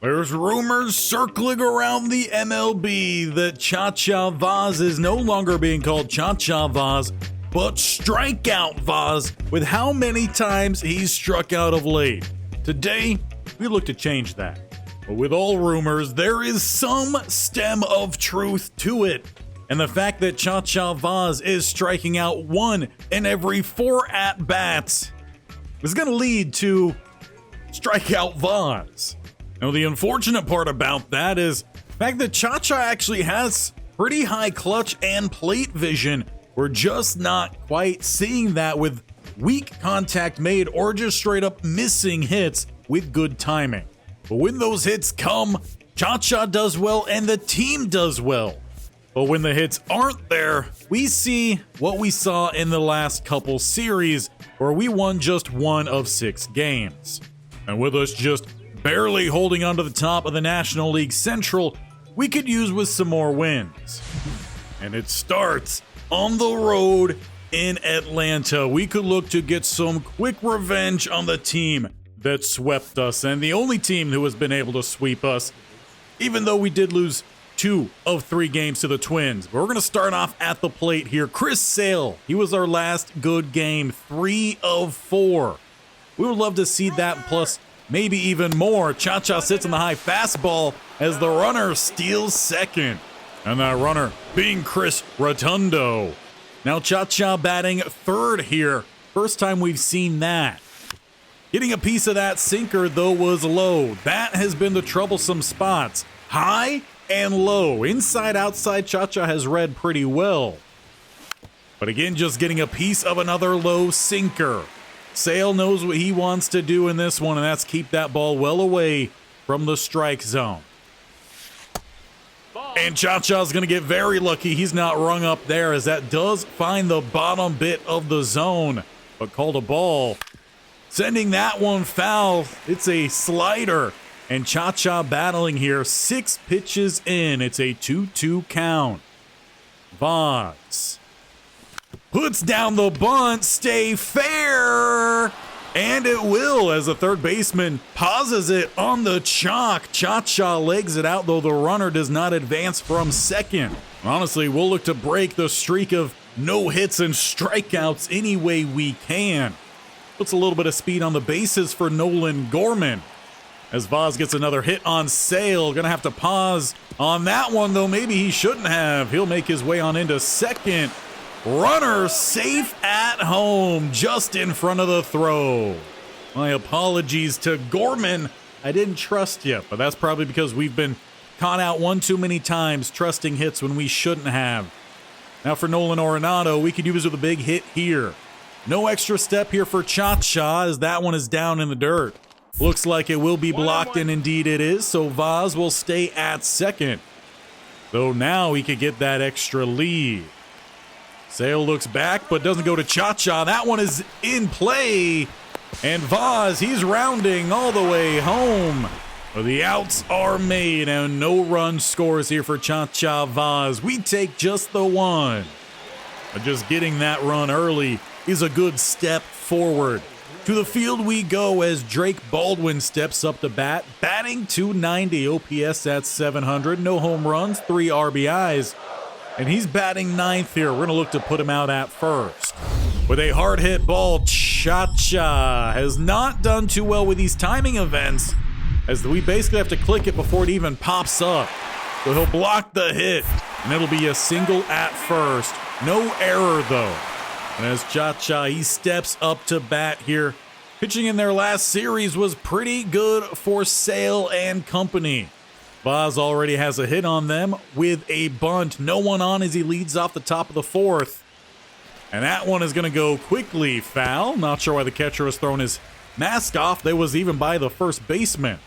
There's rumors circling around the MLB that Chacha Vauzz is no longer being called Chacha Vauzz, but Strikeout Vauzz, with how many times he's struck out of late. Today, we look to change that. But with all rumors, there is some stem of truth to it. And the fact that Chacha Vauzz is striking out 1 in every 4 at-bats is going to lead to Strikeout Vauzz. Now, the unfortunate part about that is the fact that Chacha actually has pretty high clutch and plate vision. We're just not quite seeing that with weak contact made or just straight up missing hits with good timing. But when those hits come, Chacha does well and the team does well. But when the hits aren't there, we see what we saw in the last couple series where we won just 1 of 6 games. And with us just barely holding onto the top of the National League Central, we could use with some more wins. And it starts on the road in Atlanta. We could look to get some quick revenge on the team that swept us, and the only team who has been able to sweep us, even though we did lose 2 of 3 games to the Twins. But we're going to start off at the plate here. Chris Sale, he was our last good game, 3 of 4. We would love to see that, plus maybe even more. Chacha sits on the high fastball as the runner steals second. And that runner being Chris Rotundo. Now Chacha batting third here. First time we've seen that. Getting a piece of that sinker, though, was low. That has been the troublesome spots. High and low. Inside, outside, Chacha has read pretty well. But again, just getting a piece of another low sinker. Sale knows what he wants to do in this one, and that's keep that ball well away from the strike zone. And Chacha's going to get very lucky. He's not rung up there, as that does find the bottom bit of the zone, but called a ball. Sending that one foul. It's a slider. And Chacha battling here. 6 pitches in. It's a 2-2 count. Vauzz puts down the bunt. Stay fair. And it will, as the third baseman pauses it on the chalk. Chacha legs it out, though the runner does not advance from second. Honestly, we'll look to break the streak of no hits and strikeouts any way we can. Puts a little bit of speed on the bases for Nolan Gorman. As Vauzz gets another hit on Sale. Gonna have to pause on that one, though maybe he shouldn't have. He'll make his way on into second. Runner safe at home, just in front of the throw. My apologies to Gorman. I didn't trust you, but that's probably because we've been caught out one too many times trusting hits when we shouldn't have. Now for Nolan Arenado, we could use with a big hit here. No extra step here for Chacha, as that one is down in the dirt. Looks like it will be blocked, and indeed it is, so Vauzz will stay at second. Though now he could get that extra lead. Sale looks back, but doesn't go to Chacha. That one is in play. And Vauzz, he's rounding all the way home. But the outs are made, and no run scores here for Chacha Vauzz. We take just the one. But just getting that run early is a good step forward. To the field we go as Drake Baldwin steps up to bat, batting .290, OPS at 700, no home runs, 3 RBIs. And he's batting ninth here. We're going to look to put him out at first. With a hard hit ball, Chacha has not done too well with these timing events, as we basically have to click it before it even pops up. So he'll block the hit, and it'll be a single at first. No error, though. And as Chacha, he steps up to bat here. Pitching in their last series was pretty good for Sale and company. Vauzz already has a hit on them with a bunt. No one on as he leads off the top of the 4th. And that one is going to go quickly foul. Not sure why the catcher was throwing his mask off. That was even by the first baseman.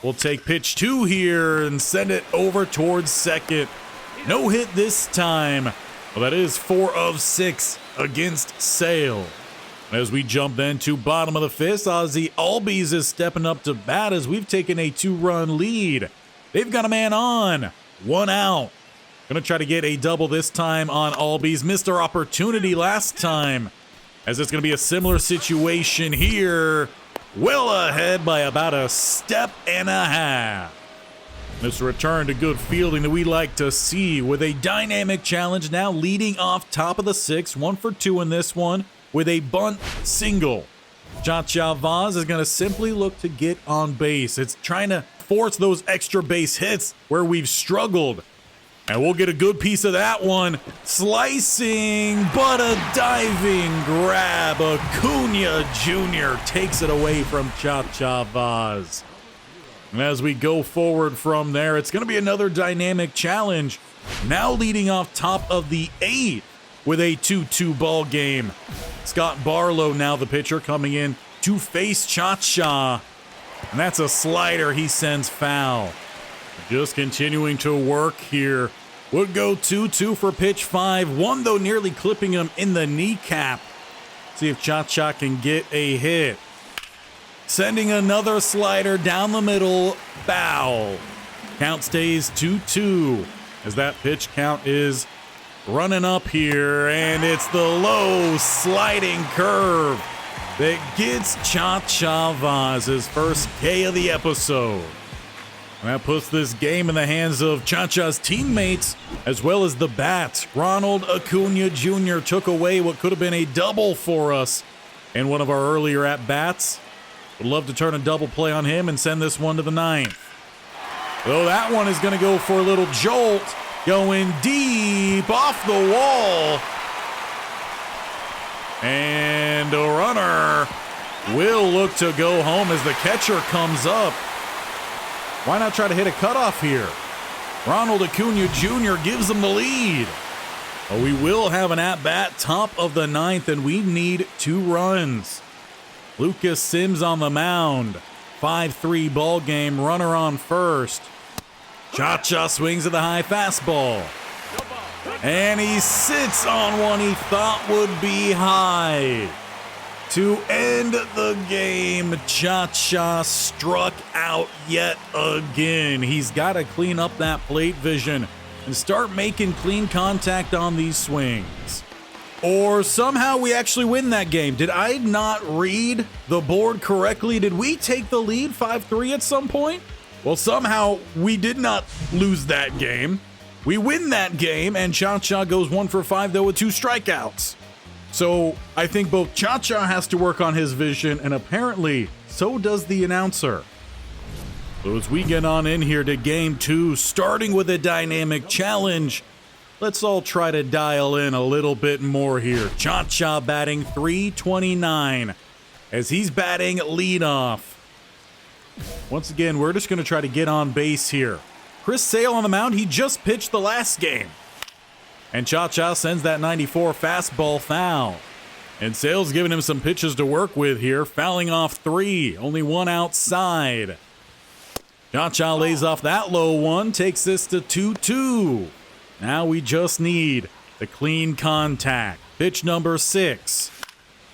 We'll take pitch 2 here and send it over towards second. No hit this time. Well, that is 4 of 6 against Sale. As we jump then to bottom of the 5th, Ozzie Albies is stepping up to bat as we've taken a 2-run lead. They've got a man on. 1 out. Gonna try to get a double this time on Albies. Missed our opportunity last time. As it's gonna be a similar situation here. well ahead by about a step and a half. This return to good fielding that we like to see with a dynamic challenge now leading off top of the 6th, 1 for 2 in this one with a bunt single. Chacha Vauzz is going to simply look to get on base. It's trying to force those extra base hits where we've struggled. And we'll get a good piece of that one. Slicing, but a diving grab. Acuna Jr. takes it away from Chacha Vauzz. And as we go forward from there, it's going to be another dynamic challenge. Now leading off top of the 8th with a 2-2 ball game. Scott Barlow now the pitcher coming in to face Chacha. And that's a slider he sends foul. Just continuing to work here. Would go 2-2 for pitch 5. One, though, nearly clipping him in the kneecap. See if Chacha can get a hit. Sending another slider down the middle. Foul. Count stays 2-2 as that pitch count is running up here. And it's the low sliding curve that gets Chacha Vauzz his first K of the episode. And that puts this game in the hands of Chacha's teammates as well as the bats. Ronald Acuna Jr. took away what could have been a double for us in one of our earlier at-bats. Would love to turn a double play on him and send this one to the 9th. Though that one is going to go for a little jolt, going deep off the wall. And a runner will look to go home as the catcher comes up. Why not try to hit a cutoff here? Ronald Acuna Jr. gives them the lead. But we will have an at-bat top of the 9th, and we need 2 runs. Lucas Sims on the mound. 5-3 ball game, runner on first. Chacha swings at the high fastball. And he sits on one he thought would be high. To end the game, Chacha struck out yet again. He's got to clean up that plate vision and start making clean contact on these swings. Or somehow we actually win that game. Did I not read the board correctly? Did we take the lead 5-3 at some point? Well, somehow we did not lose that game. We win that game, and Chacha goes 1 for 5, though, with 2 strikeouts. So I think both Chacha has to work on his vision, and apparently so does the announcer. So as we get on in here to game 2, starting with a dynamic challenge, let's all try to dial in a little bit more here. Chacha batting .329 as he's batting leadoff. Once again, we're just going to try to get on base here. Chris Sale on the mound, he just pitched the last game. And Chacha sends that 94 fastball foul. And Sale's giving him some pitches to work with here, fouling off 3, only 1 outside. Chacha lays off that low one, takes this to 2-2. Now we just need the clean contact. Pitch number 6.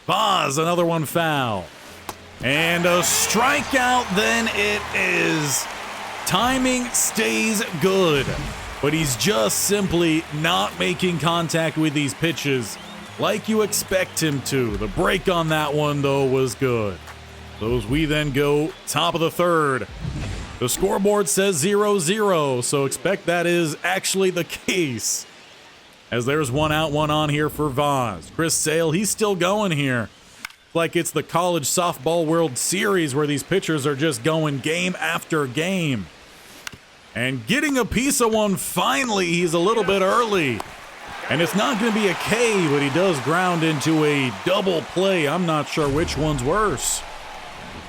Vauzz, another one foul. And a strikeout then it is. Timing stays good, but he's just simply not making contact with these pitches like you expect him to. The break on that one, though, was good. So as we then go top of the 3rd, the scoreboard says 0-0, so expect that is actually the case. As there's 1 out, 1 on here for Vauzz. Chris Sale, he's still going here. Like it's the College Softball World Series where these pitchers are just going game after game. And getting a piece of one finally, he's a little bit early. And it's not going to be a K, but he does ground into a double play. I'm not sure which one's worse.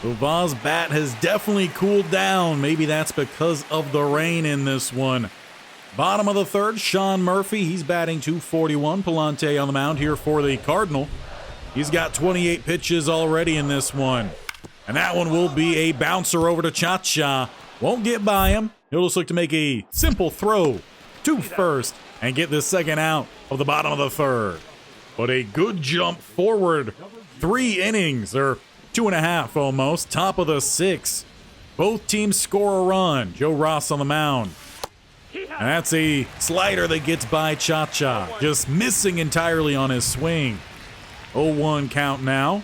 The Vauzz bat has definitely cooled down. Maybe that's because of the rain in this one. Bottom of the 3rd, Sean Murphy. He's batting .241. Palante on the mound here for the Cardinal. He's got 28 pitches already in this one. And that one will be a bouncer over to Chacha. Won't get by him. He'll just look to make a simple throw to first and get the 2nd out of the bottom of the 3rd. But a good jump forward. 3 innings, or 2.5 almost. Top of the 6th. Both teams score a run. Joe Ross on the mound. And that's a slider that gets by Chacha. Just missing entirely on his swing. 0-1 count now.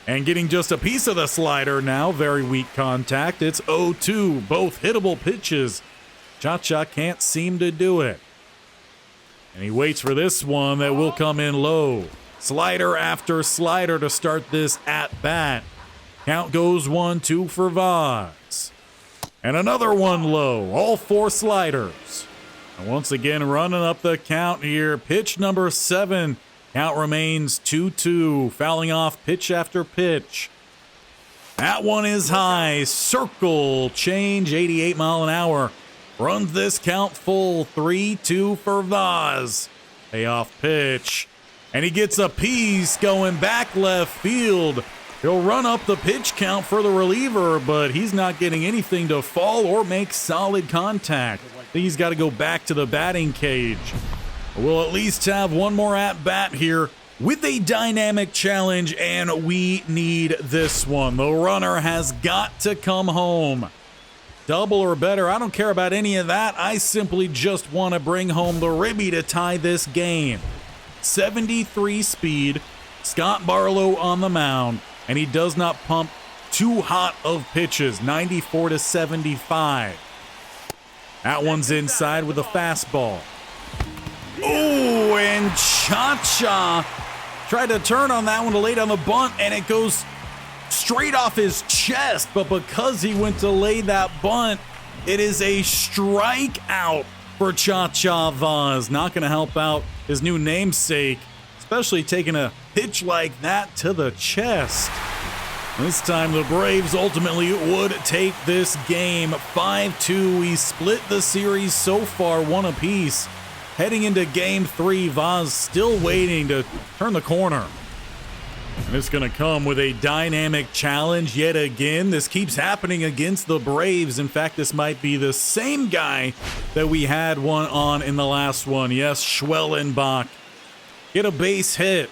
And getting just a piece of the slider now. Very weak contact. It's 0-2. Both hittable pitches. Chacha can't seem to do it. And he waits for this one that will come in low. Slider after slider to start this at-bat. Count goes 1-2 for Vauzz. And another one low. All 4 sliders. And once again, running up the count here. Pitch number 7. Count remains 2-2. Fouling off pitch after pitch. That one is high. Circle change, 88 mile an hour. Runs this count full. 3-2 for Vauzz. Payoff pitch. And he gets a piece going back left field. He'll run up the pitch count for the reliever, but he's not getting anything to fall or make solid contact. I think he's got to go back to the batting cage. We'll at least have one more at-bat here with a dynamic challenge, and we need this one. The runner has got to come home. Double or better, I don't care about any of that. I simply just want to bring home the ribby to tie this game. 73 speed, Scott Barlow on the mound, and he does not pump too hot of pitches, 94 to 75. That one's inside with a fastball. Oh, and Chacha tried to turn on that one to lay down the bunt, and it goes straight off his chest. But because he went to lay that bunt, it is a strikeout for Chacha Vauzz. Not going to help out his new namesake, especially taking a pitch like that to the chest. This time the Braves ultimately would take this game 5-2. We split the series so far, 1 apiece. Heading into game 3, Vauzz still waiting to turn the corner. And it's going to come with a dynamic challenge yet again. This keeps happening against the Braves. In fact, this might be the same guy that we had one on in the last one. Yes, Schwellenbach. Get a base hit.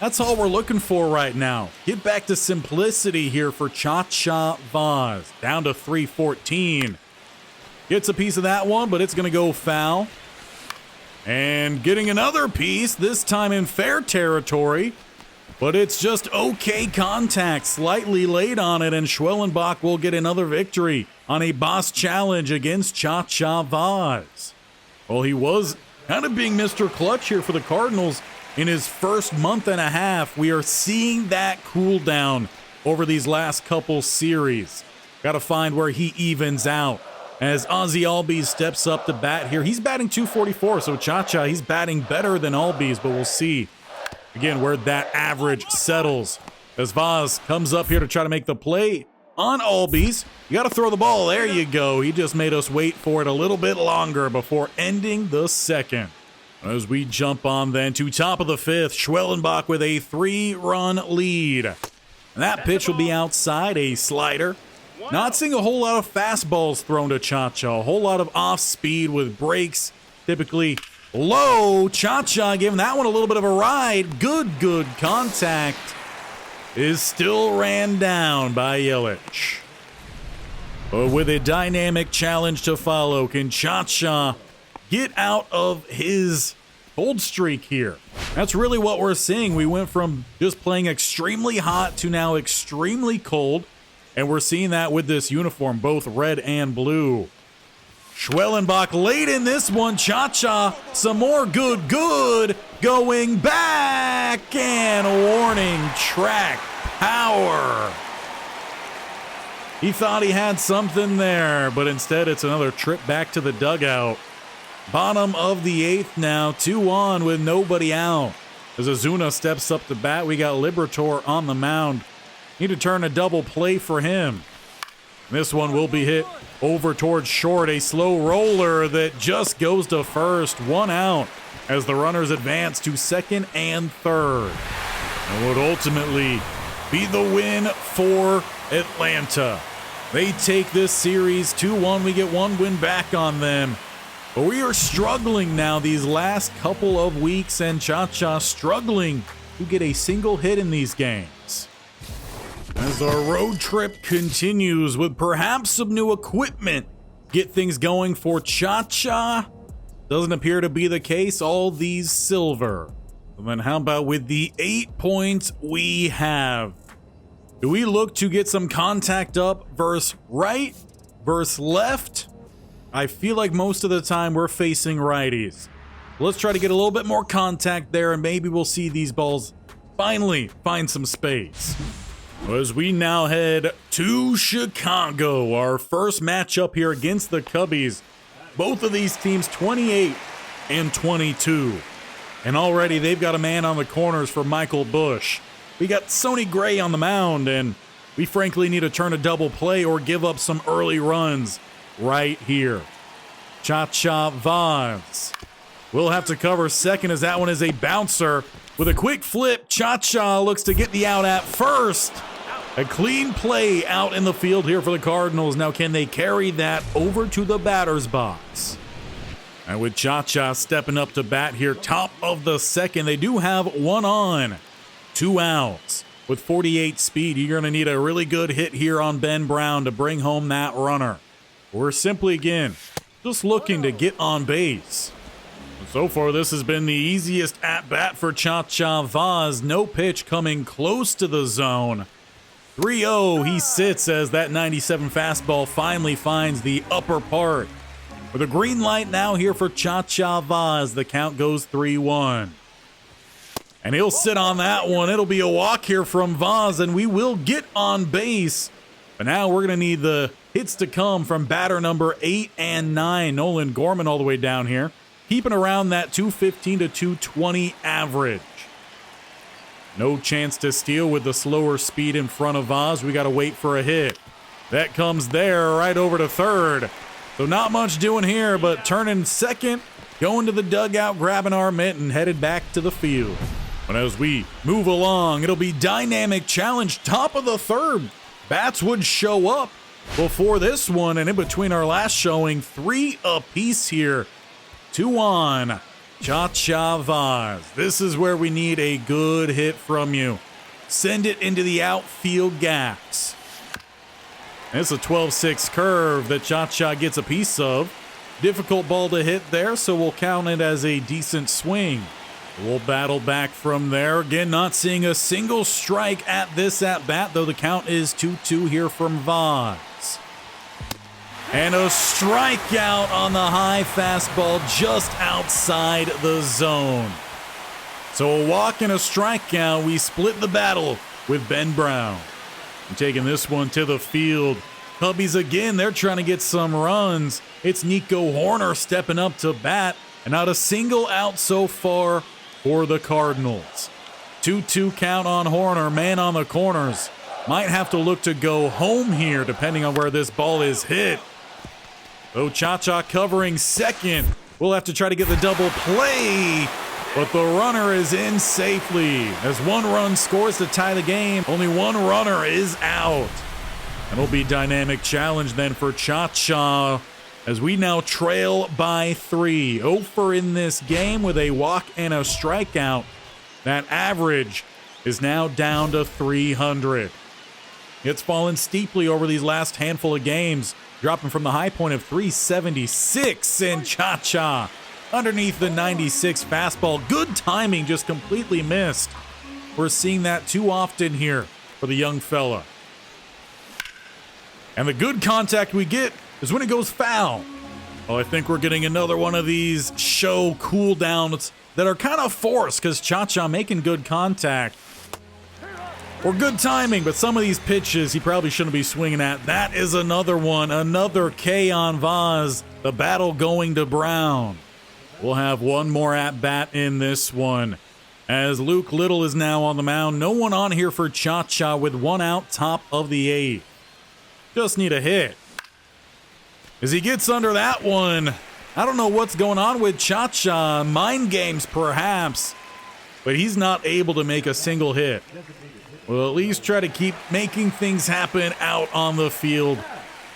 That's all we're looking for right now. Get back to simplicity here for Chacha Vauzz. Down to 314. Gets a piece of that one, but it's going to go foul. And getting another piece, this time in fair territory. But it's just okay contact, slightly late on it, and Schwellenbach will get another victory on a boss challenge against Chacha Vauzz. Well, he was kind of being Mr. Clutch here for the Cardinals in his first month and a half. We are seeing that cool down over these last couple series. Got to find where he evens out. As Ozzie Albies steps up to bat here, he's batting .244, so Chacha, he's batting better than Albies, but we'll see again where that average settles. As Vauzz comes up here to try to make the play on Albies, you got to throw the ball. There you go. He just made us wait for it a little bit longer before ending the second. As we jump on then to top of the 5th, Schwellenbach with a 3-run lead. And that pitch will be outside, a slider. Not seeing a whole lot of fastballs thrown to Chacha. A whole lot of off speed with breaks typically low. Chacha giving that one a little bit of a ride. Good contact. Is still ran down by Yelich. But with a dynamic challenge to follow, can Chacha get out of his cold streak here? That's really what we're seeing. We went from just playing extremely hot to now extremely cold. And we're seeing that with this uniform, both red and blue. Schwellenbach late in this one. Chacha, some more good. Going back and warning track power. He thought he had something there, but instead it's another trip back to the dugout. Bottom of the 8th now, 2 on with nobody out. As Ozuna steps up to bat, we got Liberatore on the mound. Need to turn a double play for him. This one will be hit over towards short. A slow roller that just goes to first. 1 out as the runners advance to 2nd and 3rd. And would ultimately be the win for Atlanta. They take this series 2-1. We get 1 win back on them. But we are struggling now these last couple of weeks, and Chacha struggling to get a single hit in these games. As our road trip continues with perhaps some new equipment, get things going for Chacha. Doesn't appear to be the case, all these silver. And then how about with the 8 points we have? Do we look to get some contact up versus right versus left? I feel like most of the time we're facing righties. Let's try to get a little bit more contact there, and maybe we'll see these balls finally find some space. As we now head to Chicago, our first matchup here against the Cubbies. Both of these teams 28 and 22. And already they've got a man on the corners for Michael Bush. We got Sonny Gray on the mound, and we frankly need to turn a double play or give up some early runs right here. Chacha Vauzz will have to cover second as that one is a bouncer. With a quick flip, Chacha looks to get the out at first. A clean play out in the field here for the Cardinals. Now, can they carry that over to the batter's box? And with Chacha stepping up to bat here, top of the second, they do have one on. 2 outs. With 48 speed, you're going to need a really good hit here on Ben Brown to bring home that runner. We're simply, again, just looking to get on base. So far, this has been the easiest at-bat for Chacha Vauzz. No pitch coming close to the zone. 3-0, he sits as that 97 fastball finally finds the upper part. With a green light now here for Chacha Vauzz, the count goes 3-1. And he'll sit on that one. It'll be a walk here from Vauzz, and we will get on base. But now we're going to need the hits to come from batter number 8 and 9. Nolan Gorman all the way down here, keeping around that 215 to 220 average. No chance to steal with the slower speed in front of Vauzz. We got to wait for a hit. That comes there right over to third. So not much doing here, but turning second, going to the dugout, grabbing our mitt, and headed back to the field. But as we move along, it'll be dynamic challenge, top of the third. Bats would show up before this one, and in between our last showing, 3 apiece here. 2 on Chacha Vauzz. This is where we need a good hit from you. Send it into the outfield gaps. It's a 12-6 curve that Chacha gets a piece of. Difficult ball to hit there, so we'll count it as a decent swing. We'll battle back from there. Again, not seeing a single strike at this at-bat, though the count is 2-2 here from Vauzz. And a strikeout on the high fastball just outside the zone. So a walk and a strikeout. We split the battle with Ben Brown. And taking this one to the field. Cubbies again, they're trying to get some runs. It's Nico Horner stepping up to bat. And not a single out so far for the Cardinals. 2-2 count on Horner, man on the corners. Might have to look to go home here depending on where this ball is hit. So Chacha covering second. We'll have to try to get the double play, but the runner is in safely. As 1 run scores to tie the game, only 1 runner is out. It'll be dynamic challenge then for Chacha as we now trail by 3. 0 for in this game with a walk and a strikeout. That average is now down to 300. It's fallen steeply over these last handful of games, dropping from the high point of 376, and Chacha underneath the 96 fastball. Good timing, just completely missed. We're seeing that too often here for the young fella. And the good contact we get is when it goes foul. Well, I think we're getting another one of these show cooldowns that are kind of forced because Chacha making good contact. Or good timing, but some of these pitches he probably shouldn't be swinging at. That is another one, another K on Vauzz. The battle going to Brown. We'll have one more at-bat in this one. As Luke Little is now on the mound. No one on here for Chacha with 1 out, top of the 8th. Just need a hit. As he gets under that one, I don't know what's going on with Chacha. Mind games, perhaps. But he's not able to make a single hit. We'll at least try to keep making things happen out on the field.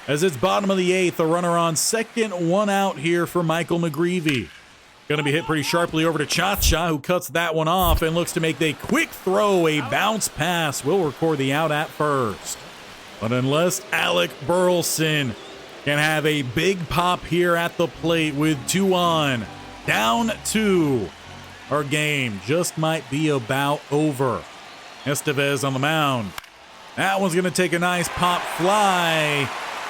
As it's bottom of the 8th, a runner on second, 1 out here for Michael McGreevy. Going to be hit pretty sharply over to Chacha, who cuts that one off and looks to make a quick throw, a bounce pass. We'll record the out at first. But unless Alec Burleson can have a big pop here at the plate with 2 on, down 2, our game just might be about over. Estevez on the mound. That one's going to take a nice pop fly.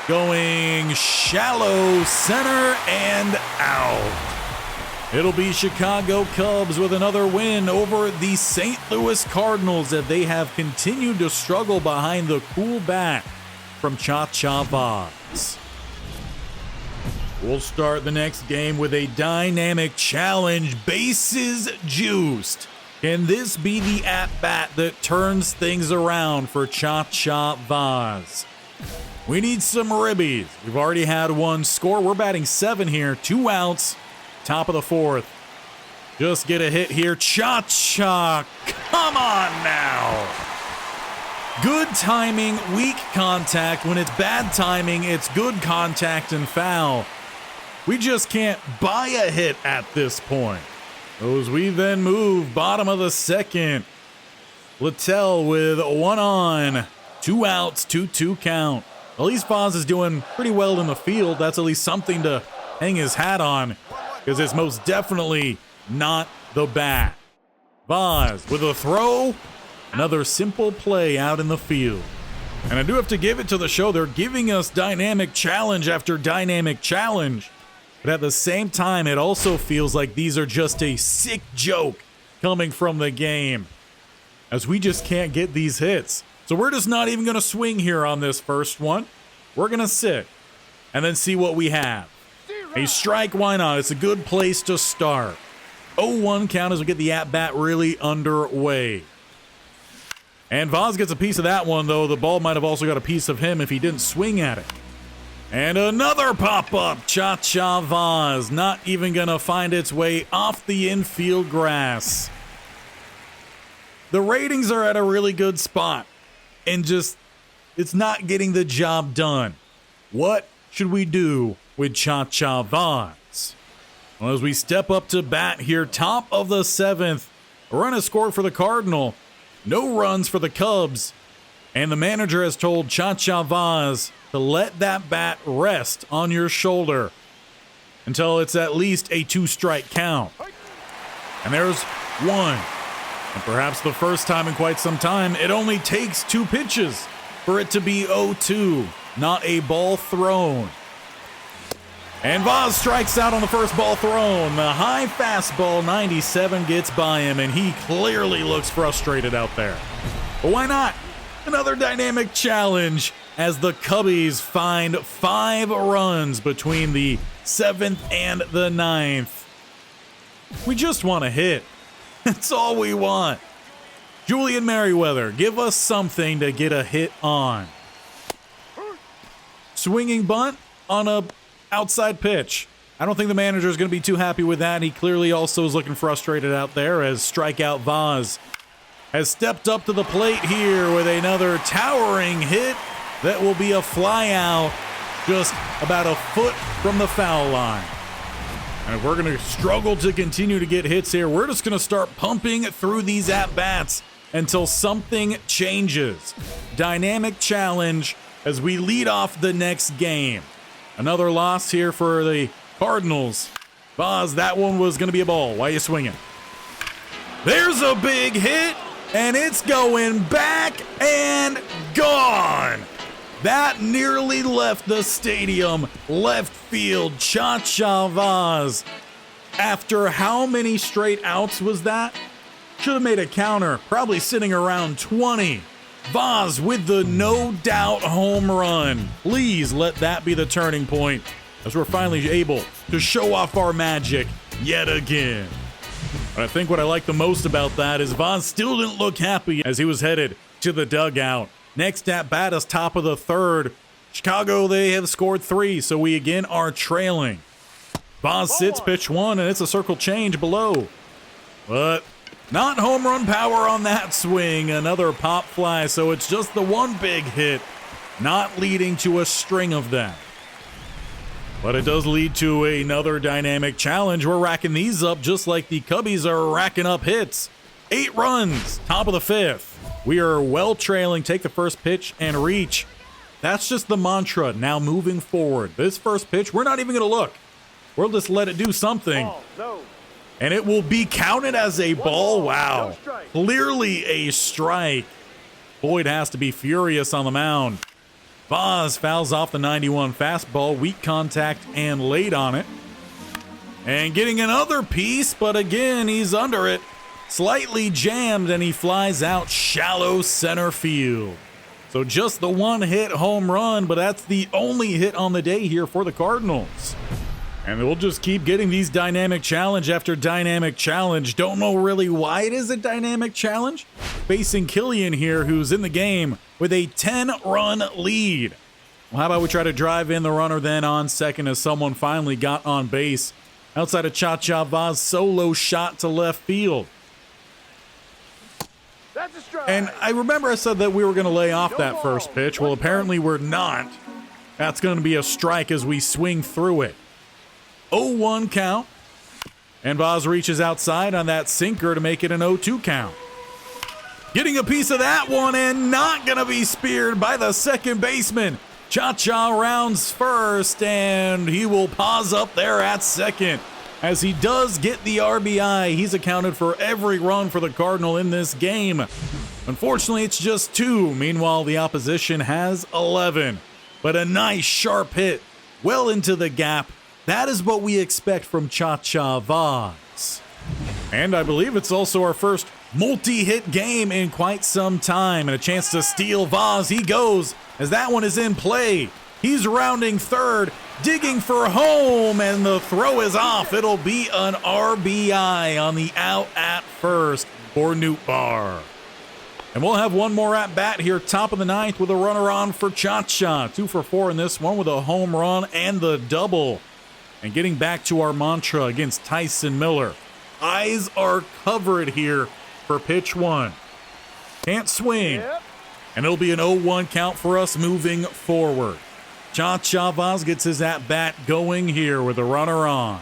Going shallow center and out. It'll be Chicago Cubs with another win over the St. Louis Cardinals as they have continued to struggle behind the cool bat from Chacha Vauzz. We'll start the next game with a dynamic challenge, bases juiced. Can this be the at-bat that turns things around for Chacha Vauzz? We need some ribbies. We've already had one score. We're batting 7 here, 2 outs. Top of the 4th. Just get a hit here. Chacha, come on now. Good timing, weak contact. When it's bad timing, it's good contact and foul. We just can't buy a hit at this point. As we then move, bottom of the 2nd. Littell with 1 on, 2 outs, 2-2 count. At least Vauzz is doing pretty well in the field. That's at least something to hang his hat on, because it's most definitely not the bat. Vauzz with a throw. Another simple play out in the field. And I do have to give it to the show. They're giving us dynamic challenge after dynamic challenge. But at the same time, it also feels like these are just a sick joke coming from the game, as we just can't get these hits. So we're just not even going to swing here on this first one. We're going to sit and then see what we have. A strike, why not? It's a good place to start. 0-1 count as we get the at-bat really underway. And Vauzz gets a piece of that one, though. The ball might have also got a piece of him if he didn't swing at it. And another pop-up. Chacha Vauzz not even going to find its way off the infield grass. The ratings are at a really good spot, and just, it's not getting the job done. What should we do with Chacha Vauzz? Well, as we step up to bat here, top of the 7th, a run is scored for the Cardinal, no runs for the Cubs, and the manager has told Chacha Vauzz to let that bat rest on your shoulder until it's at least a 2-strike count. And there's 1. And perhaps the first time in quite some time, it only takes 2 pitches for it to be 0-2, not a ball thrown. And Vauzz strikes out on the first ball thrown. The high fastball, 97, gets by him, and he clearly looks frustrated out there. But why not? Another dynamic challenge as the Cubbies find 5 runs between the 7th and the 9th. We just want a hit. That's all we want. Julian Merriweather, give us something to get a hit on. Swinging bunt on a outside pitch. I don't think the manager is going to be too happy with that. He clearly also is looking frustrated out there as strikeout Vauzz has stepped up to the plate here with another towering hit that will be a fly out just about a foot from the foul line. And if we're going to struggle to continue to get hits here, we're just going to start pumping through these at-bats until something changes. Dynamic challenge as we lead off the next game. Another loss here for the Cardinals. Vauzz, that one was going to be a ball. Why are you swinging? There's a big hit, and it's going back and gone. That nearly left the stadium left field. Chacha Vauzz, after how many straight outs was that? Should have made a counter, probably sitting around 20. Vauzz with the no doubt home run. Please let that be the turning point as we're finally able to show off our magic yet again. But I think what I like the most about that is Vauzz still didn't look happy as he was headed to the dugout. Next at bat is top of the 3rd. Chicago, they have scored 3, so we again are trailing. Vauzz sits pitch 1, and it's a circle change below. But not home run power on that swing. Another pop fly, so it's just the one big hit, not leading to a string of them. But it does lead to another dynamic challenge. We're racking these up just like the Cubbies are racking up hits. 8 runs, top of the 5th. We are well trailing, take the first pitch and reach. That's just the mantra now moving forward. This first pitch, we're not even going to look. We'll just let it do something. And it will be counted as a ball. Wow. Clearly a strike. Boyd has to be furious on the mound. Vauzz fouls off the 91 fastball, weak contact and late on it. And getting another piece, but again, he's under it. Slightly jammed, and he flies out shallow center field. So just the one hit home run, but that's the only hit on the day here for the Cardinals. And we'll just keep getting these dynamic challenge after dynamic challenge. Don't know really why it is a dynamic challenge. Facing Killian here, who's in the game with a 10-run lead. Well, how about we try to drive in the runner then on second as someone finally got on base. Outside of Chacha Vauzz, solo shot to left field. That's a strike. And I remember I said that we were going to lay off that first pitch. Well, apparently we're not. That's going to be a strike as we swing through it. 0-1 count. And Vauzz reaches outside on that sinker to make it an 0-2 count. Getting a piece of that one and not going to be speared by the second baseman. Chacha rounds first, and he will pause up there at second. As he does get the RBI, he's accounted for every run for the Cardinal in this game. Unfortunately, it's just 2. Meanwhile, the opposition has 11. But a nice sharp hit well into the gap. That is what we expect from Chacha Vauzz. And I believe it's also our first multi-hit game in quite some time. And a chance to steal Vauzz. He goes as that one is in play. He's rounding third, digging for home, and the throw is off. It'll be an RBI on the out at first for Nootbaar. And we'll have one more at bat here, top of the ninth, with a runner on for Chacha. 2 for 4 in this one with a home run and the double. And getting back to our mantra against Tyson Miller. Eyes are covered here for pitch 1. Can't swing. Yep. And it'll be an 0-1 count for us moving forward. Chacha Vauzz gets his at-bat going here with a runner on.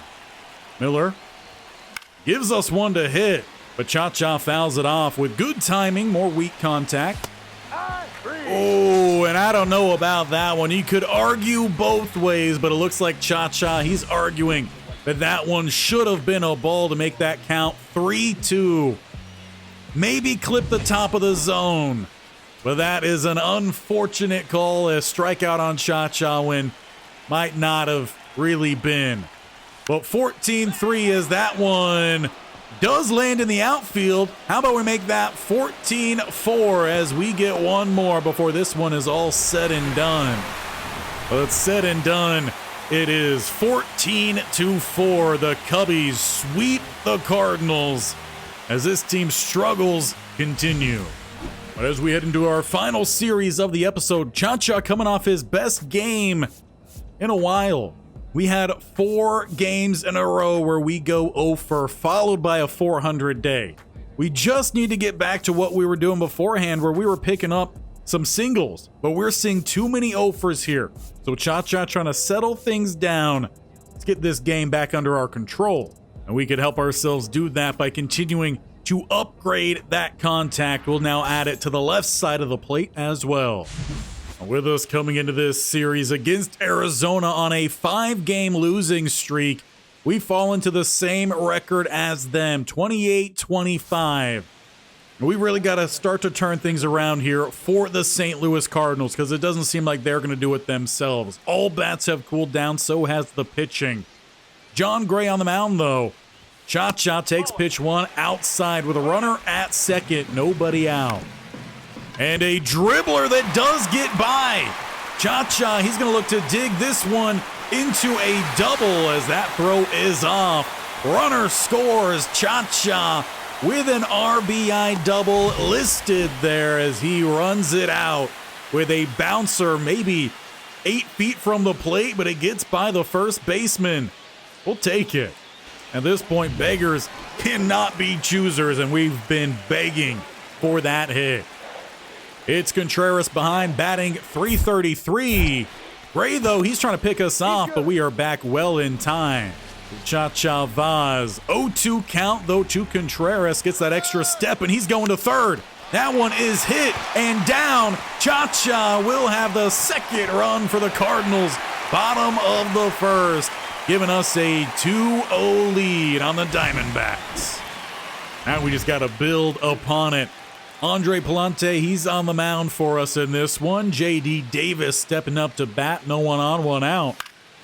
Miller gives us one to hit, but Chacha fouls it off with good timing, more weak contact. Oh, and I don't know about that one. You could argue both ways, but it looks like Chacha, he's arguing that that one should have been a ball to make that count 3-2. Maybe clip the top of the zone. But that is an unfortunate call, a strikeout on Chacha when might not have really been. But 14-3 as that one does land in the outfield. How about we make that 14-4 as we get one more before this one is all said and done. Well, it's said and done. It is 14-4. The Cubbies sweep the Cardinals as this team's struggles continue. But as we head into our final series of the episode, Chacha coming off his best game in a while. We had 4 games in a row where we go 0-for, followed by a 400 day. We just need to get back to what we were doing beforehand, where we were picking up some singles, but we're seeing too many 0-fors here. So Chacha trying to settle things down. Let's get this game back under our control. And we could help ourselves do that by continuing to upgrade that contact. We'll now add it to the left side of the plate as well. With us coming into this series against Arizona on a 5-game losing streak, we fall into the same record as them, 28-25. We really got to start to turn things around here for the St. Louis Cardinals because it doesn't seem like they're going to do it themselves. All bats have cooled down, so has the pitching. John Gray on the mound, though. Chacha takes pitch 1 outside with a runner at second, nobody out. And a dribbler that does get by. Chacha, he's going to look to dig this one into a double as that throw is off. Runner scores. Chacha with an RBI double listed there as he runs it out with a bouncer maybe 8 feet from the plate, but it gets by the first baseman. We'll take it. At this point, beggars cannot be choosers, and we've been begging for that hit. It's Contreras behind, batting .333. Gray, though, he's trying to pick us off, but we are back well in time. Chacha Vauzz, 0-2 count, though, to Contreras. Gets that extra step, and he's going to third. That one is hit and down. Chacha will have the second run for the Cardinals. Bottom of the first, giving us a 2-0 lead on the Diamondbacks. Now we just got to build upon it. Andre Palante, he's on the mound for us in this one. J.D. Davis stepping up to bat. No one on, one out.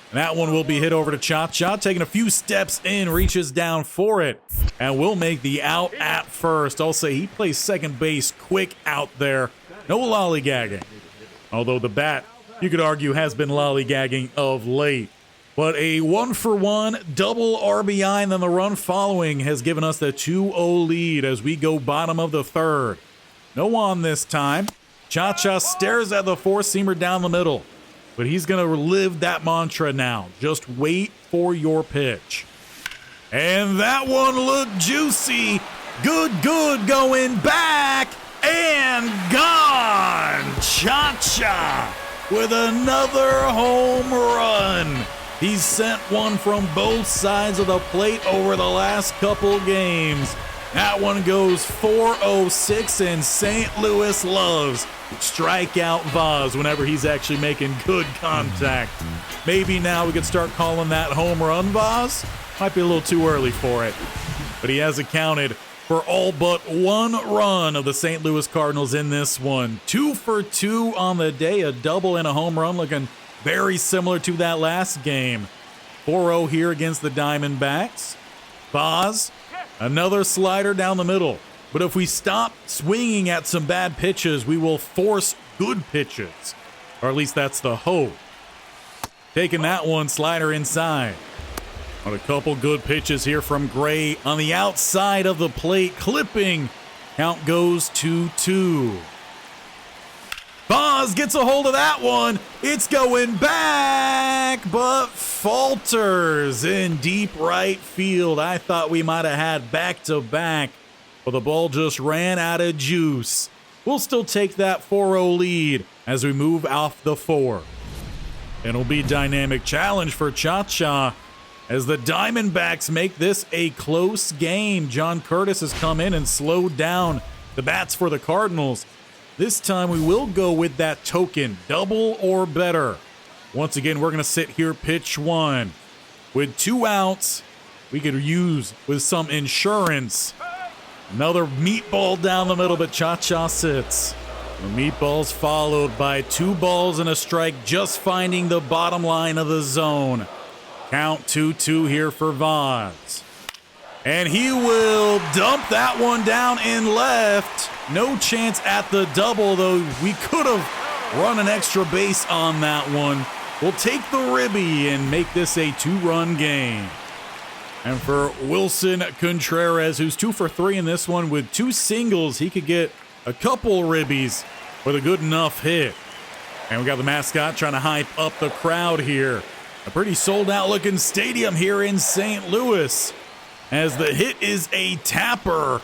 And that one will be hit over to Chacha, taking a few steps in, reaches down for it, and will make the out at first. I'll say he plays second base quick out there. No lollygagging. Although the bat, you could argue, has been lollygagging of late. But a 1-for-1 double RBI, and then the run following has given us the 2-0 lead as we go bottom of the third. No on this time. Chacha stares at the four-seamer down the middle. But he's going to live that mantra now. Just wait for your pitch. And that one looked juicy. Good going back and gone. Chacha with another home run. He's sent one from both sides of the plate over the last couple games. That one goes 406, and St. Louis loves strikeout Vauzz whenever he's actually making good contact. Maybe now we could start calling that home run Vauzz. Might be a little too early for it. But he has accounted for all but one run of the St. Louis Cardinals in this one. 2 for 2 on the day, a double and a home run, looking very similar to that last game. 4-0 here against the Diamondbacks. Vauzz, another slider down the middle. But if we stop swinging at some bad pitches, we will force good pitches. Or at least that's the hope. Taking that one, slider inside. On a couple good pitches here from Gray on the outside of the plate, clipping. Count goes 2-2. Vauzz gets a hold of that one. It's going back, but falters in deep right field. I thought we might have had back-to-back, but the ball just ran out of juice. We'll still take that 4-0 lead as we move off the 4. It'll be dynamic challenge for Chacha as the Diamondbacks make this a close game. John Curtis has come in and slowed down the bats for the Cardinals. This time we will go with that token, double or better. Once again, we're going to sit here pitch 1. With 2 outs, we could use with some insurance. Another meatball down the middle, but Chacha sits. The meatball's followed by 2 balls and a strike, just finding the bottom line of the zone. Count 2-2 here for Vauzz. And he will dump that one down in left. No chance at the double, though we could have run an extra base on that one. We'll take the ribby and make this a 2-run game. And for Wilson Contreras, who's 2 for 3 in this one with 2 singles, he could get a couple ribbies with a good enough hit. And we got the mascot trying to hype up the crowd here. A pretty sold-out looking stadium here in St. Louis, as the hit is a tapper,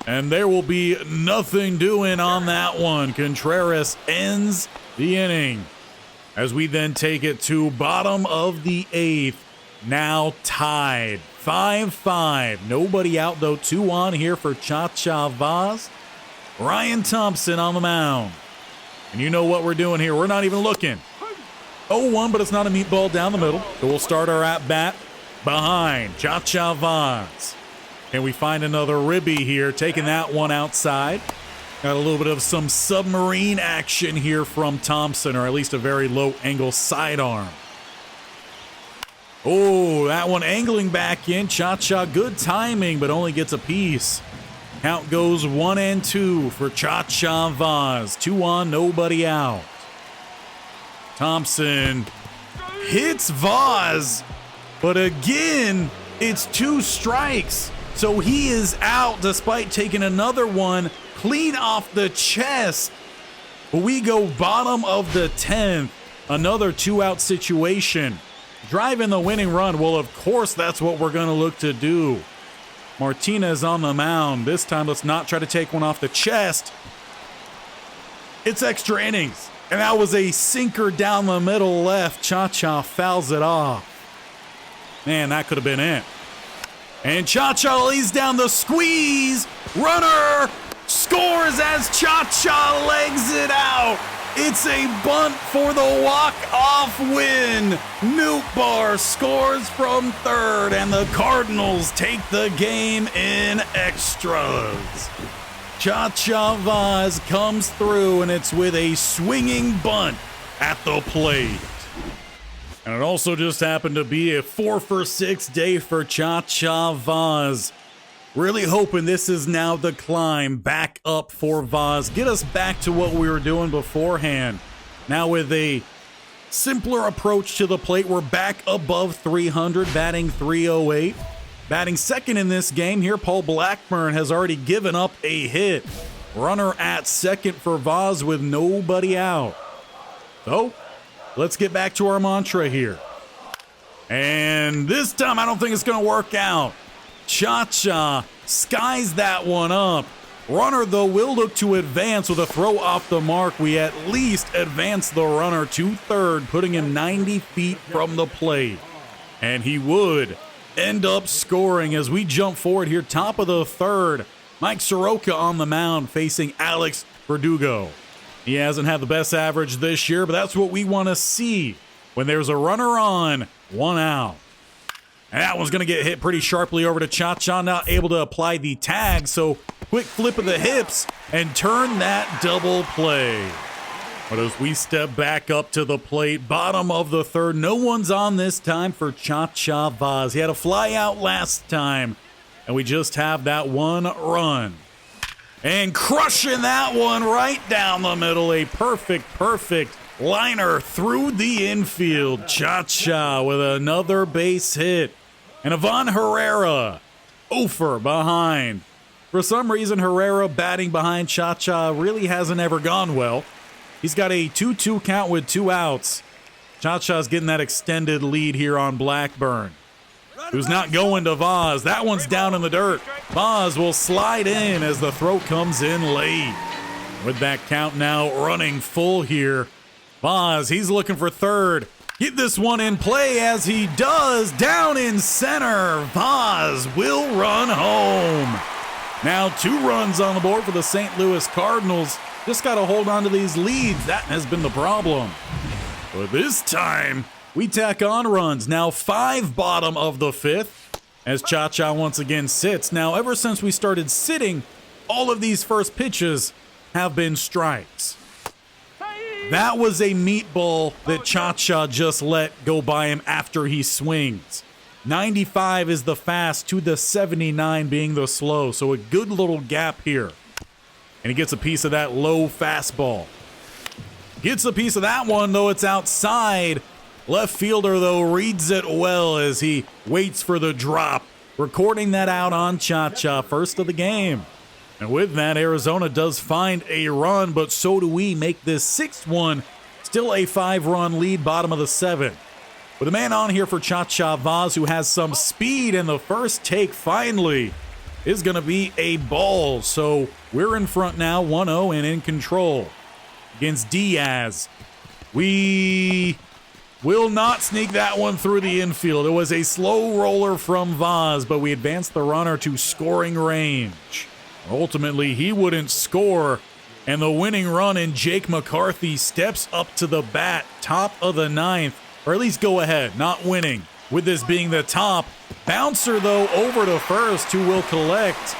and there will be nothing doing on that one. Contreras ends the inning as we then take it to bottom of the 8th, now tied 5-5. Nobody out, though. 2 on here for Chacha Vauzz. Ryan Thompson on the mound. And you know what we're doing here. We're not even looking. 0-1, but it's not a meatball down the middle. So we'll start our at-bat behind Chacha Vauzz. Can we find another ribby here? Taking that one outside. Got a little bit of some submarine action here from Thompson, or at least a very low angle sidearm. Oh, that one angling back in. Chacha, good timing, but only gets a piece. Count goes 1-2 for Chacha Vauzz. 2 on, nobody out. Thompson hits Vauzz, but again, it's 2 strikes. So he is out despite taking another one clean off the chest. But we go bottom of the 10th, another 2-out situation. Driving the winning run, well, of course, that's what we're going to look to do. Martinez on the mound. This time, let's not try to take one off the chest. It's extra innings. And that was a sinker down the middle left. Chacha fouls it off. Man, that could have been it. And Chacha lays down the squeeze. Runner scores as Chacha legs it out. It's a bunt for the walk-off win. Nootbaar scores from third, and the Cardinals take the game in extras. Chacha Vauzz comes through, and it's with a swinging bunt at the plate. And it also just happened to be a 4-for-6 day for Chacha Vauzz. Really hoping this is now the climb back up for Vauzz. Get us back to what we were doing beforehand. Now with a simpler approach to the plate, we're back above 300, batting .308. Batting second in this game here, Paul Blackburn has already given up a hit. Runner at second for Vauzz with nobody out. So, let's get back to our mantra here. And this time, I don't think it's going to work out. Chacha skies that one up. Runner, though, will look to advance with a throw off the mark. We at least advance the runner to third, putting him 90 feet from the plate. And he would end up scoring as we jump forward here, top of the third. Mike Soroka on the mound facing Alex Verdugo. He hasn't had the best average this year, but that's what we want to see when there's a runner on, one out. And that one's going to get hit pretty sharply over to Chacha, not able to apply the tag, so quick flip of the hips and turn that double play. But as we step back up to the plate, bottom of the third, no one's on this time for Chacha Vauzz. He had a fly out last time, and we just have that one run. And crushing that one right down the middle. A perfect liner through the infield. Chacha with another base hit. And Ivan Herrera, 0 behind. For some reason, Herrera batting behind Chacha really hasn't ever gone well. He's got a 2-2 count with 2 outs. Chacha's getting that extended lead here on Blackburn, who's not going to Vauzz. That one's down in the dirt. Vauzz will slide in as the throw comes in late. With that count now running full here, Vauzz, he's looking for third. Get this one in play as he does. Down in center. Vauzz will run home. Now 2 runs on the board for the St. Louis Cardinals. Just got to hold on to these leads. That has been the problem. But this time, we tack on runs. Now 5 bottom of the 5th as Chacha once again sits. Now, ever since we started sitting, all of these first pitches have been strikes. That was a meatball that Chacha just let go by him after he swings. 95 is the fast to the 79 being the slow. So a good little gap here. And he gets a piece of that low fastball. Gets a piece of that one, though it's outside. Left fielder, though, reads it well as he waits for the drop. Recording that out on Chacha, first of the game. And with that, Arizona does find a run, but so do we. Make this 6th. Still a 5-run lead, bottom of the 7th. With a man on here for Chacha Vauzz, who has some speed, and the first take finally is going to be a ball. So we're in front now, 1-0 and in control against Diaz. We will not sneak that one through the infield. It was a slow roller from Vauzz, but we advanced the runner to scoring range. Ultimately, he wouldn't score, and the winning run in Jake McCarthy steps up to the bat, top of the 9th, or at least go ahead, not winning. With this being the top, bouncer though over to first, who will collect,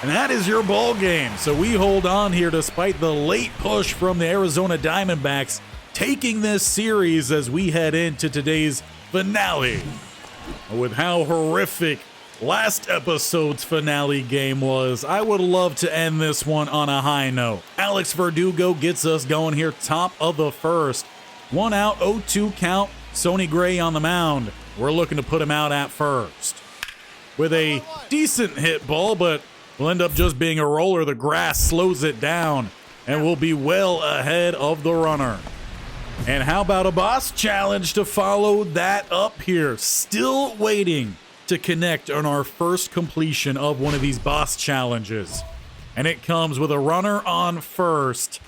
and that is your ball game. So we hold on here despite the late push from the Arizona Diamondbacks, taking this series as we head into today's finale. With how horrific last episode's finale game was, I would love to end this one on a high note. Alex Verdugo gets us going here, top of the first. 1 out, 0-2 count. Sonny Gray on the mound. We're looking to put him out at first. With a decent hit ball, but will end up just being a roller. The grass slows it down, and we'll be well ahead of the runner. And how about a boss challenge to follow that up here? Still waiting to connect on our first completion of one of these boss challenges. And it comes with a runner on first.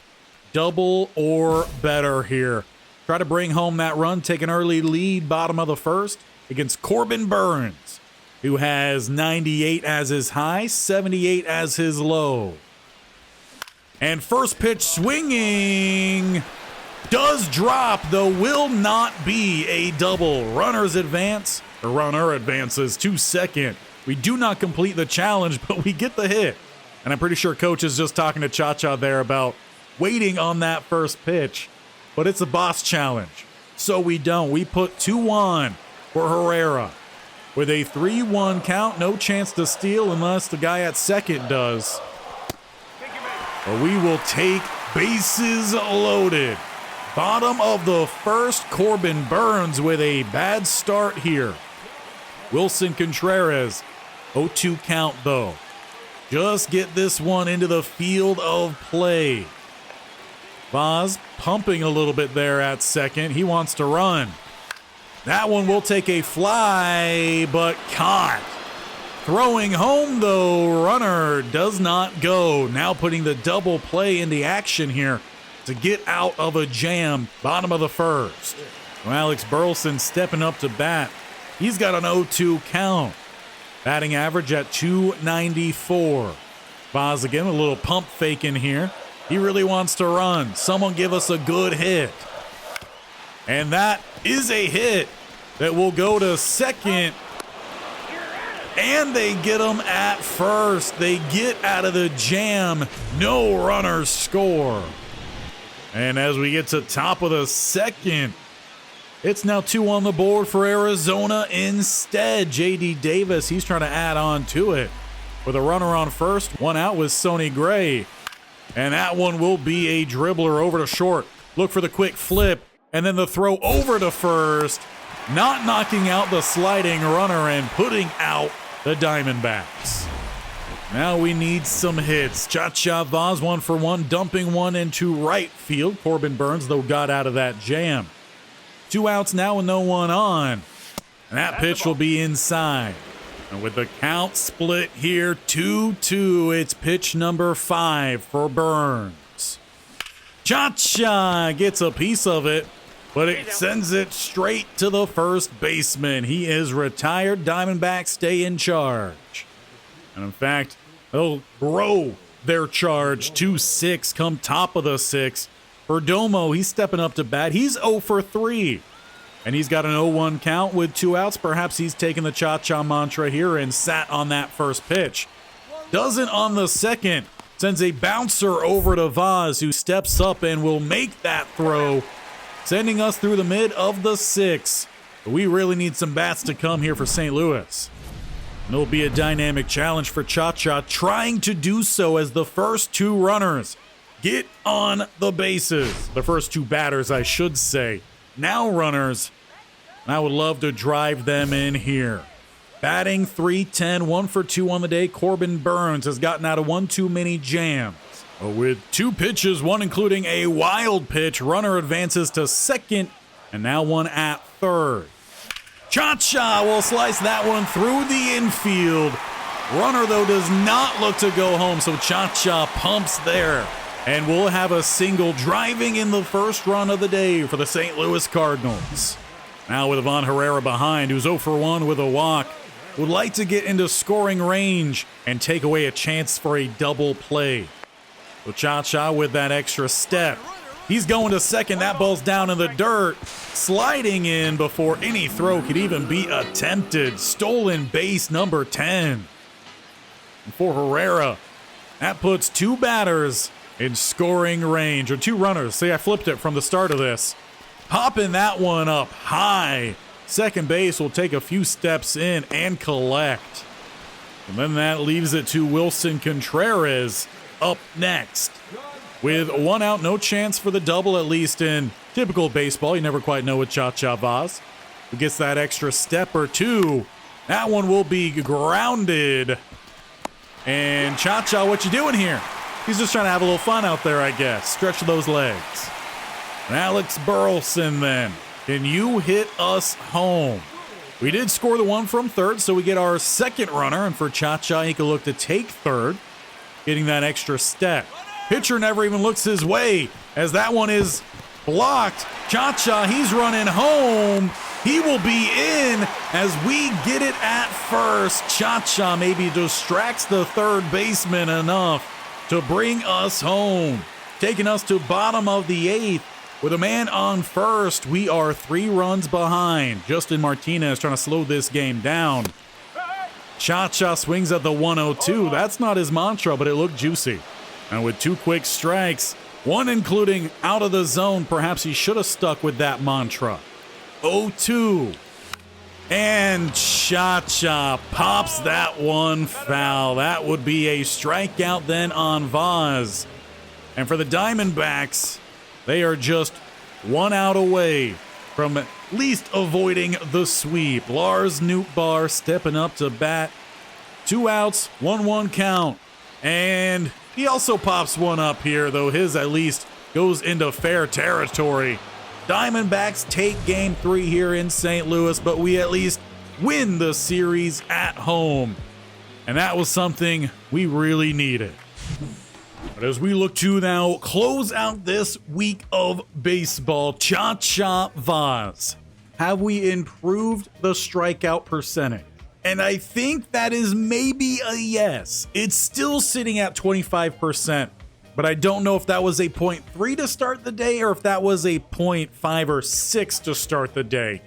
Double or better here. Try to bring home that run, take an early lead, bottom of the first, against Corbin Burns, who has 98 as his high, 78 as his low. And first pitch swinging does drop, though will not be a double. Runner advances to second. We do not complete the challenge, but we get the hit. And I'm pretty sure Coach is just talking to Chacha there about waiting on that first pitch. But it's a boss challenge, so we don't. We put 2-1 for Herrera. With a 3-1 count, no chance to steal unless the guy at second does. But we will take bases loaded. Bottom of the first, Corbin Burns with a bad start here. Wilson Contreras, 0-2 count though. Just get this one into the field of play. Vauzz pumping a little bit there at second. He wants to run. That one will take a fly, but caught. Throwing home though, runner does not go. Now putting the double play into action here to get out of a jam. Bottom of the first. Well, Alex Burleson stepping up to bat. He's got an 0-2 count. Batting average at .294. Vauzz again, a little pump fake in here. He really wants to run. Someone give us a good hit. And that is a hit that will go to second. And they get him at first. They get out of the jam. No runners score. And as we get to top of the second, it's now 2 on the board for Arizona instead. J.D. Davis, he's trying to add on to it. With a runner on first, 1 out with Sonny Gray. And that one will be a dribbler over to short. Look for the quick flip, and then the throw over to first. Not knocking out the sliding runner and putting out the Diamondbacks. Now we need some hits. Chacha Vauzz 1 for 1, dumping one into right field. Corbin Burns, though, got out of that jam. 2 outs now and no one on. And that pitch will be inside. And with the count split here, 2-2, it's pitch number 5 for Burns. Chacha gets a piece of it, but it sends it straight to the first baseman. He is retired. Diamondbacks stay in charge. And in fact, they'll grow their charge to 6 come top of the 6. Perdomo, he's stepping up to bat. He's 0 for 3. And he's got an 0-1 count with 2 outs. Perhaps he's taken the Cha-Cha mantra here and sat on that first pitch. Doesn't on the second. Sends a bouncer over to Vauzz, who steps up and will make that throw, sending us through the mid of the 6th. But we really need some bats to come here for St. Louis. And it'll be a dynamic challenge for Cha-Cha, trying to do so as the first 2 runners get on the bases. The first 2 batters, I should say. Now runners. And I would love to drive them in here. Batting .310, 1 for 2 on the day. Corbin Burns has gotten out of 1 too many jams. With 2 pitches, 1 including a wild pitch, runner advances to second, and now 1 at third. Chacha will slice that one through the infield. Runner, though, does not look to go home, so Chacha pumps there. And we'll have a single driving in the first run of the day for the St. Louis Cardinals. Now with Ivan Herrera behind, who's 0 for 1 with a walk, would like to get into scoring range and take away a chance for a double play. So Cha-Cha with that extra step. He's going to second. That ball's down in the dirt, sliding in before any throw could even be attempted. Stolen base number 10. And for Herrera, that puts 2 batters in scoring range, or 2 runners. See, I flipped it from the start of this. Popping that one up high. Second base will take a few steps in and collect. And then that leaves it to Wilson Contreras up next. With 1 out, no chance for the double, at least in typical baseball. You never quite know with Chacha Vauzz. Who gets that extra step or 2. That one will be grounded. And Chacha, what you doing here? He's just trying to have a little fun out there, I guess. Stretch those legs. And Alex Burleson then. Can you hit us home? We did score the 1 from third, so we get our second runner. And for Chacha, he can look to take third, getting that extra step. Pitcher never even looks his way as that one is blocked. Chacha, he's running home. He will be in as we get it at first. Chacha maybe distracts the third baseman enough to bring us home. Taking us to bottom of the 8th. With a man on first, we are 3 runs behind. Justin Martinez trying to slow this game down. Chacha swings at the 102. That's not his mantra, but it looked juicy. And with 2 quick strikes, one including out of the zone, perhaps he should have stuck with that mantra. 0-2. And Chacha pops that one foul. That would be a strikeout then on Vauzz. And for the Diamondbacks, they are just 1 out away from at least avoiding the sweep. Lars Nootbaar stepping up to bat. 2 outs, 1-1 count. And he also pops one up here, though his at least goes into fair territory. Diamondbacks take game 3 here in St. Louis, but we at least win the series at home. And that was something we really needed. But as we look to now close out this week of baseball, Chacha Vauzz, have we improved the strikeout percentage? And I think that is maybe a yes. It's still sitting at 25%. But I don't know if that was a 0.3 to start the day or if that was a 0.5 or 6 to start the day.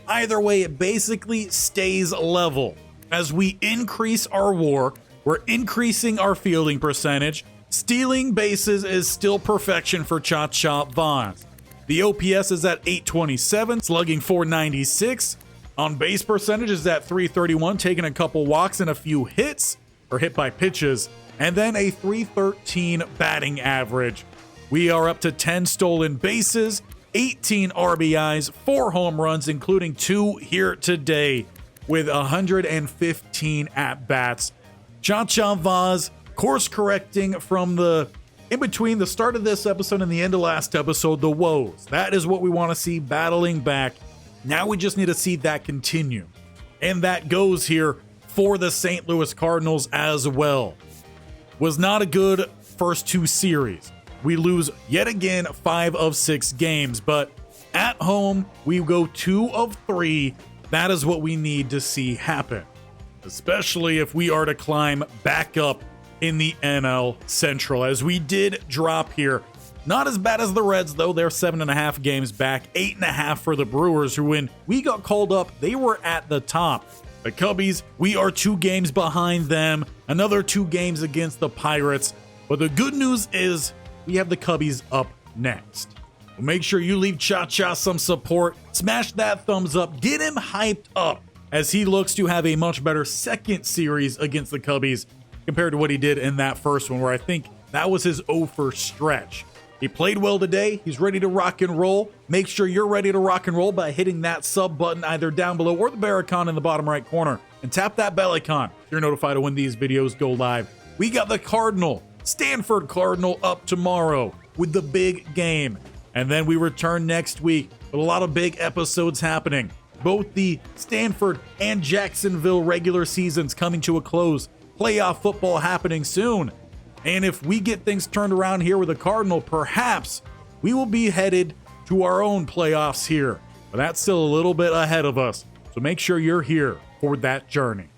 Either way, it basically stays level. As we increase our WAR, we're increasing our fielding percentage. Stealing bases is still perfection for Chacha Vauzz. The OPS is at 827, slugging 496. On base percentage is at 331, taking a couple walks and a few hits, or hit by pitches. And then a 313 batting average. We are up to 10 stolen bases, 18 RBIs, 4 home runs, including 2 here today, with 115 at-bats. Chacha Vauzz course correcting from in between the start of this episode and the end of last episode, the woes. That is what we want to see battling back. Now we just need to see that continue. And that goes here for the St. Louis Cardinals as well. Was not a good first 2 series. We lose yet again 5 of 6 games, but at home we go 2 of 3. That is what we need to see happen, especially if we are to climb back up in the NL Central, as we did drop here. Not as bad as the Reds, though. They're 7.5 games back, 8.5 for the Brewers, who when we got called up, they were at the top. The Cubbies, we are 2 games behind them, another 2 games against the Pirates. But the good news is we have the Cubbies up next. Well, make sure you leave Chacha some support, smash that thumbs up, get him hyped up as he looks to have a much better second series against the Cubbies compared to what he did in that first one, where I think that was his 0 stretch. He played well today. He's ready to rock and roll. Make sure you're ready to rock and roll by hitting that sub button either down below or the bell icon in the bottom right corner. And tap that bell icon so you're notified of when these videos go live. We got the Stanford Cardinal up tomorrow with the big game. And then we return next week with a lot of big episodes happening. Both the Stanford and Jacksonville regular seasons coming to a close. Playoff football happening soon. And if we get things turned around here with the Cardinal, perhaps we will be headed to our own playoffs here. But that's still a little bit ahead of us. So make sure you're here for that journey.